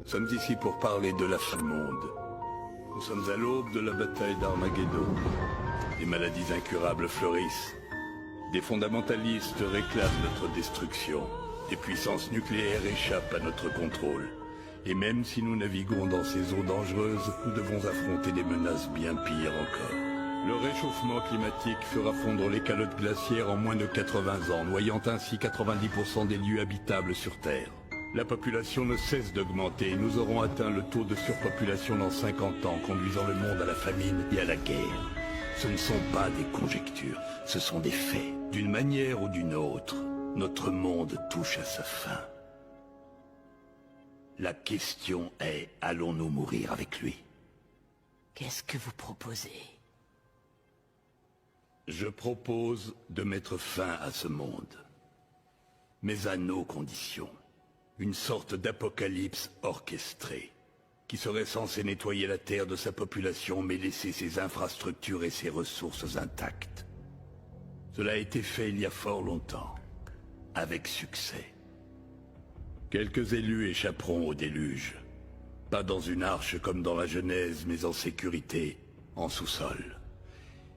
Nous sommes ici pour parler de la fin du monde. Nous sommes à l'aube de la bataille d'Armageddon. Des maladies incurables fleurissent. Des fondamentalistes réclament notre destruction. Des puissances nucléaires échappent à notre contrôle. Et même si nous naviguons dans ces eaux dangereuses, nous devons affronter des menaces bien pires encore. Le réchauffement climatique fera fondre les calottes glaciaires en moins de 80 ans, noyant ainsi 90% des lieux habitables sur Terre. La population ne cesse d'augmenter et nous aurons atteint le taux de surpopulation dans 50 ans, conduisant le monde à la famine et à la guerre. Ce ne sont pas des conjectures, ce sont des faits. D'une manière ou d'une autre, notre monde touche à sa fin. La question est, allons-nous mourir avec lui? Qu'est-ce que vous proposez? Je propose de mettre fin à ce monde, mais à nos conditions. Une sorte d'apocalypse orchestrée, qui serait censée nettoyer la Terre de sa population, mais laisser ses infrastructures et ses ressources intactes. Cela a été fait il y a fort longtemps, avec succès. Quelques élus échapperont au déluge. Pas dans une arche comme dans la Genèse, mais en sécurité, en sous-sol.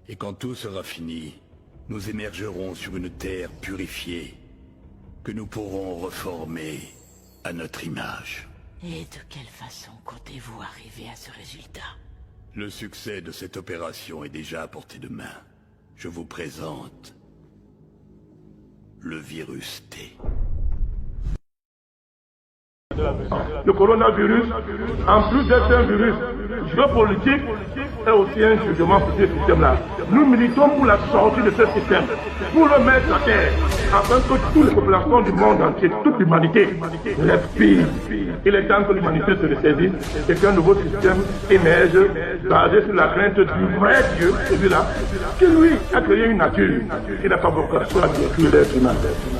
Et quand tout sera fini, nous émergerons sur une terre purifiée, que nous pourrons reformer à notre image. Et de quelle façon comptez-vous arriver à ce résultat? Le succès de cette opération est déjà à portée de main. Je vous présente le virus T. Le coronavirus, en plus d'être un virus géopolitique, est aussi un jugement pour ce système-là. Nous militons pour la sortie de ce système, pour le mettre à terre, afin que toutes les populations du monde entier, toute l'humanité, respire. Il est temps que l'humanité se ressaisisse et qu'un nouveau système émerge, basé sur la crainte du vrai Dieu, celui-là, qui lui a créé une nature, qui n'a pas vocation à détruire l'être humain,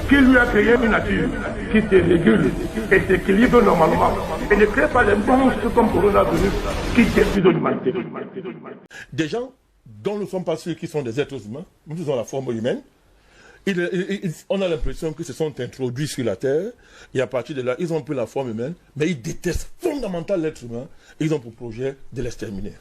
qui lui a créé une nature qui se régule et s'équilibre normalement, et ne crée pas des monstres comme coronavirus qui détruisent l'humanité. Des gens dont nous ne sommes pas sûrs qu'ils sont des êtres humains, nous ont la forme humaine, on a l'impression qu'ils se sont introduits sur la Terre, et à partir de là, ils ont pris la forme humaine, mais ils détestent fondamentalement l'être humain, et ils ont pour projet de l'exterminer.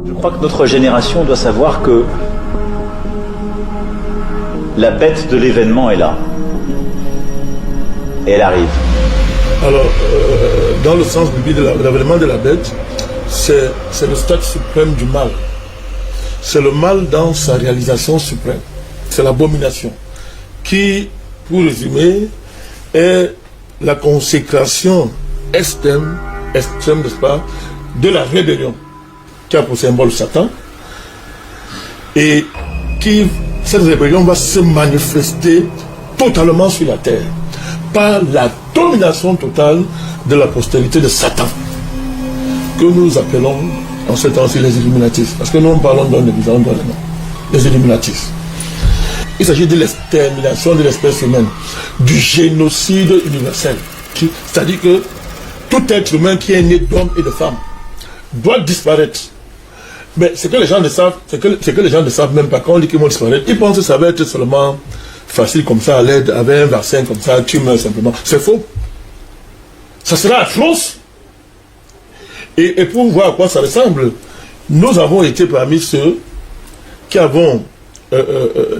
Je crois que notre génération doit savoir que la bête de l'événement est là. Et elle arrive. Alors, dans le sens biblique de l'avènement de la bête, c'est le stade suprême du mal. C'est le mal dans sa réalisation suprême. C'est l'abomination qui, pour résumer, est la consécration extrême, n'est-ce pas, de la rébellion, qui a pour symbole Satan, et cette rébellion va se manifester totalement sur la terre, par la domination totale de la postérité de Satan, que nous appelons en ce temps-ci les Illuminatis, parce que nous parlons d'un évident dans les noms, les Illuminatis. Il s'agit de l'extermination de l'espèce humaine, du génocide universel, c'est-à-dire que tout être humain qui est né d'homme et de femme doit disparaître. Mais ce que les gens ne savent, c'est que les gens ne savent même pas. Quand on dit qu'ils vont disparaître, ils pensent que ça va être seulement facile comme ça, à l'aide, avec un vaccin comme ça, tu meurs simplement. C'est faux. Ça sera atroce. Et pour voir à quoi ça ressemble, nous avons été parmi ceux qui avons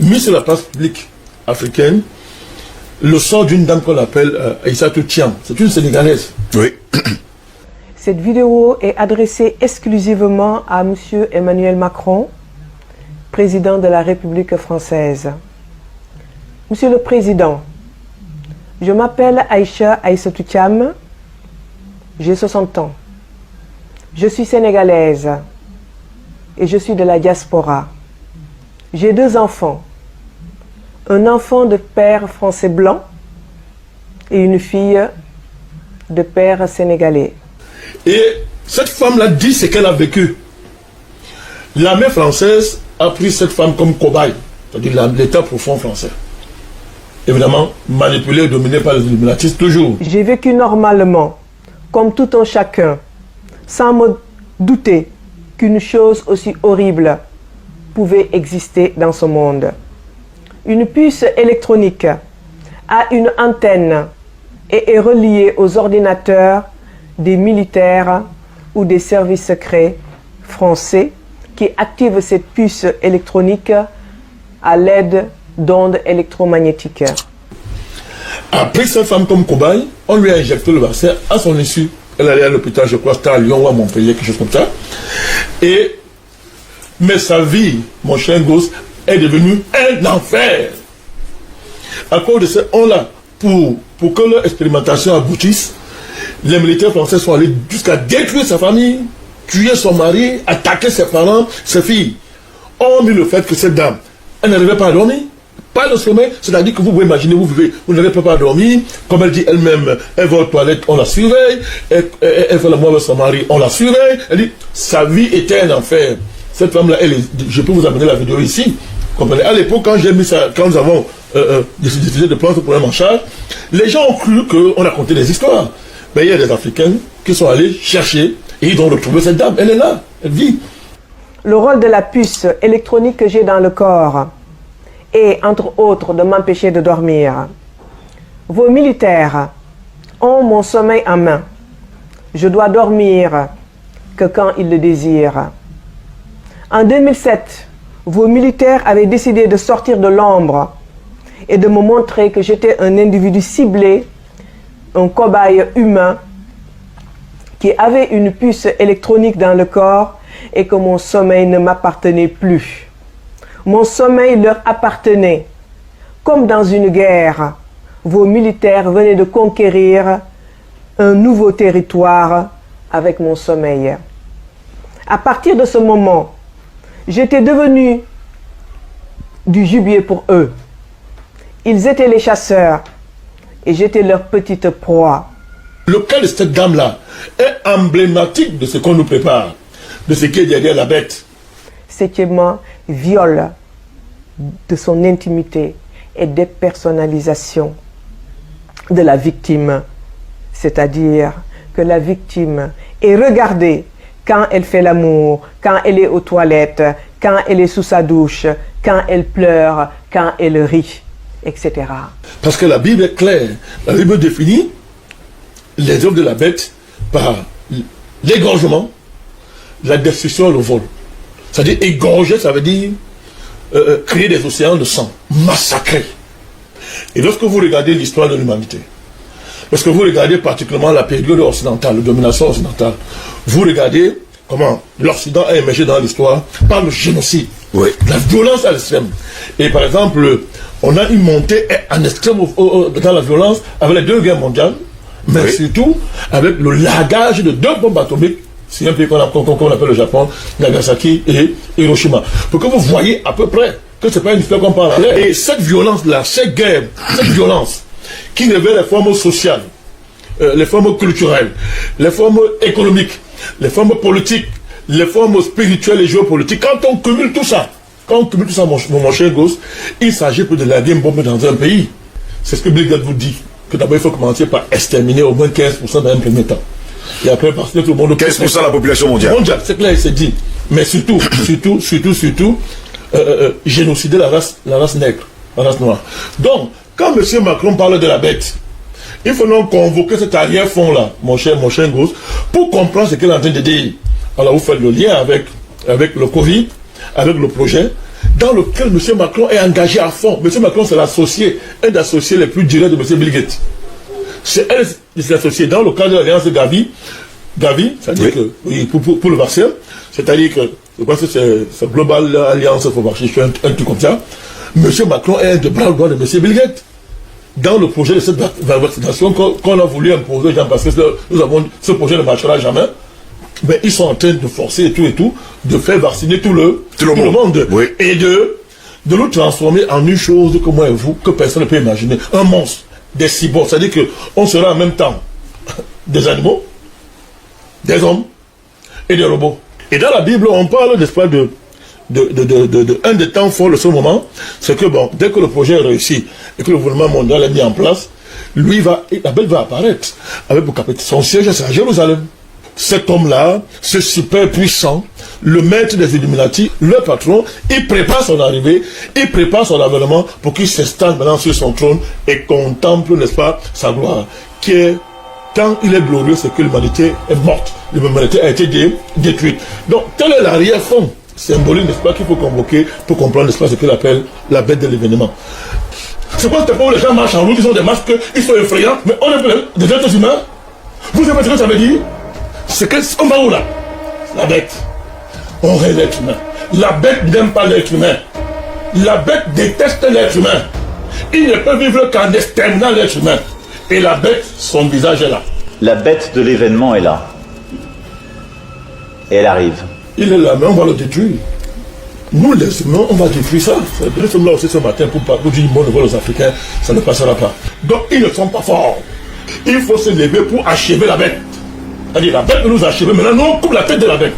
mis sur la place publique africaine le sort d'une dame qu'on appelle Aïssatou Thiam. C'est une Sénégalaise. Oui. Cette vidéo est adressée exclusivement à M. Emmanuel Macron, président de la République française. Monsieur le Président, Je m'appelle Aïcha Aïssatou Thiam, j'ai 60 ans. Je suis sénégalaise et je suis de la diaspora. J'ai 2 enfants, un enfant de père français blanc et une fille de père sénégalais. Et cette femme-là dit ce qu'elle a vécu. L'armée française a pris cette femme comme cobaye, c'est-à-dire l'état profond français. Évidemment, manipulé et dominé par les illuminatistes toujours. J'ai vécu normalement, comme tout un chacun, sans me douter qu'une chose aussi horrible pouvait exister dans ce monde. Une puce électronique a une antenne et est reliée aux ordinateurs des militaires ou des services secrets français qui activent cette puce électronique à l'aide d'ondes électromagnétiques. Après cette femme comme cobaye, on lui a injecté le vaccin à son issue. Elle allait à l'hôpital, je crois, c'était à Lyon ou à Montpellier, quelque chose comme ça. Mais sa vie, mon cher gosse, est devenue un enfer. À cause de ça, on l'a, pour que leur expérimentation aboutisse, les militaires français sont allés jusqu'à détruire sa famille, tuer son mari, attaquer ses parents, ses filles. On mis le fait que cette dame, elle n'arrivait pas à dormir. Pas le sommeil, c'est-à-dire que vous pouvez imaginer, vous vivez, vous n'avez pas à dormir, comme elle dit elle-même, elle va aux toilettes, on la surveille, elle fait l'amour avec son mari, on la surveille, elle dit, sa vie était un enfer. Cette femme-là, je peux vous amener la vidéo ici, comprenez. À l'époque, quand j'ai mis ça, quand nous avons décidé de prendre ce problème en charge, les gens ont cru qu'on racontait des histoires. Mais il y a des Africains qui sont allés chercher et ils ont retrouvé cette dame, elle est là, elle vit. Le rôle de la puce électronique que j'ai dans le corps et, entre autres, de m'empêcher de dormir. Vos militaires ont mon sommeil en main. Je dois dormir que quand ils le désirent. En 2007, vos militaires avaient décidé de sortir de l'ombre et de me montrer que j'étais un individu ciblé, un cobaye humain qui avait une puce électronique dans le corps et que mon sommeil ne m'appartenait plus. Mon sommeil leur appartenait. Comme dans une guerre, vos militaires venaient de conquérir un nouveau territoire avec mon sommeil. À partir de ce moment, j'étais devenu du gibier pour eux. Ils étaient les chasseurs et j'étais leur petite proie. Le cas de cette dame-là est emblématique de ce qu'on nous prépare, de ce qui est derrière la bête. Septièmement, viol de son intimité et dépersonnalisation de la victime. C'est-à-dire que la victime est regardée quand elle fait l'amour, quand elle est aux toilettes, quand elle est sous sa douche, quand elle pleure, quand elle rit, etc. Parce que la Bible est claire. La Bible définit les œuvres de la bête par l'égorgement, la destruction et le vol. C'est-à-dire égorger, ça veut dire créer des océans de sang, massacrer. Et lorsque vous regardez l'histoire de l'humanité, lorsque vous regardez particulièrement la période occidentale, la domination occidentale, vous regardez comment l'Occident a émergé dans l'histoire par le génocide, la violence à l'extrême. Et par exemple, on a une montée en extrême dans la violence avec les 2 guerres mondiales, mais surtout avec le largage de 2 bombes atomiques. C'est un pays qu'on appelle le Japon, Nagasaki et Hiroshima. Pour que vous voyez à peu près que ce n'est pas une histoire qu'on parle. Et cette violence-là, cette guerre, cette violence, qui révèle les formes sociales, les formes culturelles, les formes économiques, les formes politiques, les formes spirituelles et géopolitiques, quand on cumule tout ça, mon cher gosse, il s'agit plus de larguer une bombe dans un pays. C'est ce que Bill Gates vous dit, que d'abord il faut commencer par exterminer au moins 15% dans un premier temps. Et après, parce que tout le monde... 15% de la population mondiale. C'est clair, c'est dit. Mais surtout, génocider la race nègre, la race noire. Donc, quand M. Macron parle de la bête, il faut donc convoquer cet arrière-fond-là, mon cher gosse, pour comprendre ce qu'il est en train de dire. Alors, vous faites le lien avec le Covid, avec le projet, dans lequel M. Macron est engagé à fond. M. Macron, c'est l'associé, un des associés les plus directs de M. Bill Gates. C'est elle qui s'est associée dans le cadre de l'alliance Gavi, c'est-à-dire que, pour le vaccin, c'est-à-dire que, je crois que c'est Global Alliance for Vaccination, un truc comme ça. M. Macron est un des bras droits de M. Bill Gates. dans le projet de cette vaccination qu'on a voulu imposer aux gens, parce que nous avons ce projet ne marchera jamais, mais ils sont en train de forcer et tout, de faire vacciner tout le monde. Oui. Et de nous transformer en une chose que moi et vous, que personne ne peut imaginer. Un monstre, des cyborgs. C'est-à-dire qu'on sera en même temps des animaux, des hommes et des robots. Et dans la Bible, on parle, n'est-ce pas, un des temps forts de ce moment, c'est que bon, dès que le projet est réussi et que le gouvernement mondial est mis en place, la bête va apparaître avec son siège, c'est à Jérusalem. Cet homme-là, ce super puissant, le maître des Illuminati, le patron, il prépare son arrivée, il prépare son avènement pour qu'il s'installe maintenant sur son trône et contemple, n'est-ce pas, sa gloire, qui est, quand il est glorieux, c'est que l'humanité est morte, l'humanité a été détruite. Donc, tel est l'arrière-fond symbolique, n'est-ce pas, qu'il faut convoquer pour comprendre, n'est-ce pas, ce qu'il appelle la bête de l'événement. C'est quoi ce où les gens marchent en route, ils ont des masques, ils sont effrayants, mais on est plein des êtres humains. Vous savez ce que ça veut dire? C'est qu'on va où là? La bête. On est l'être humain. La bête n'aime pas l'être humain. La bête déteste l'être humain. Il ne peut vivre qu'en exterminant l'être humain. Et la bête, son visage est là. La bête de l'événement est là. Et elle arrive. Il est là, mais on va le détruire. Nous, les humains, on va détruire ça. Nous sommes là aussi ce matin pour dire une bonne nouvelle aux Africains. Ça ne passera pas. Donc, ils ne sont pas forts. Il faut se lever pour achever la bête. C'est-à-dire, la bête nous a achevés. Maintenant, nous, on coupe la tête de la bête.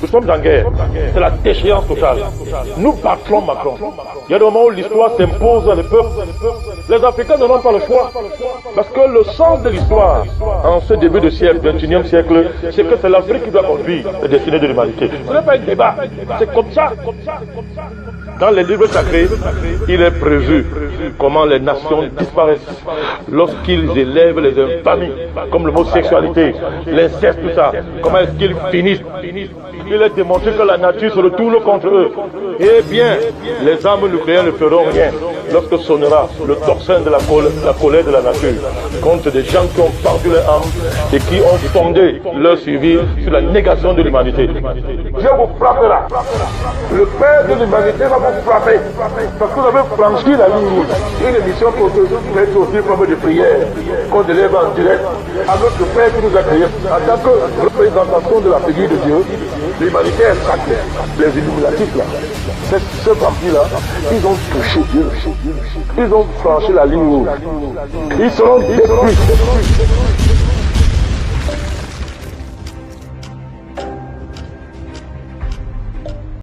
Nous sommes en guerre. C'est la déchéance totale. Nous battrons Macron. Il y a des moments où l'histoire s'impose à les peuples. Les Africains n'auront pas le choix. Parce que le sens de l'histoire, en ce début de siècle, 21e siècle, c'est que c'est l'Afrique qui doit conduire les destinées de l'humanité. Ce n'est pas un débat. C'est comme ça. Dans les livres sacrés, il est prévu comment les nations disparaissent lorsqu'ils élèvent les infamies, comme l'homosexualité, l'inceste, tout ça. Comment est-ce qu'ils finissent? Il est démontré que la nature se retourne contre eux. Eh bien, les armes nucléaires ne feront rien lorsque sonnera le tocsin de la colère de la nature contre des gens qui ont perdu leur âme et qui ont fondé leur survie sur la négation de l'humanité. Dieu vous frappera. Le Père de l'humanité va vous frapper parce que vous avez franchi la ligne rouge. Une émission pour mettre aussi forme de prière qu'on élève en direct à notre Père qui nous a créés. En tant que représentation de la figure de Dieu, l'humanité est sacrée. Les illuminatifs là, ce parti-là, ils ont touché Dieu. Ils ont franchi la ligne rouge. Ils seront détruits.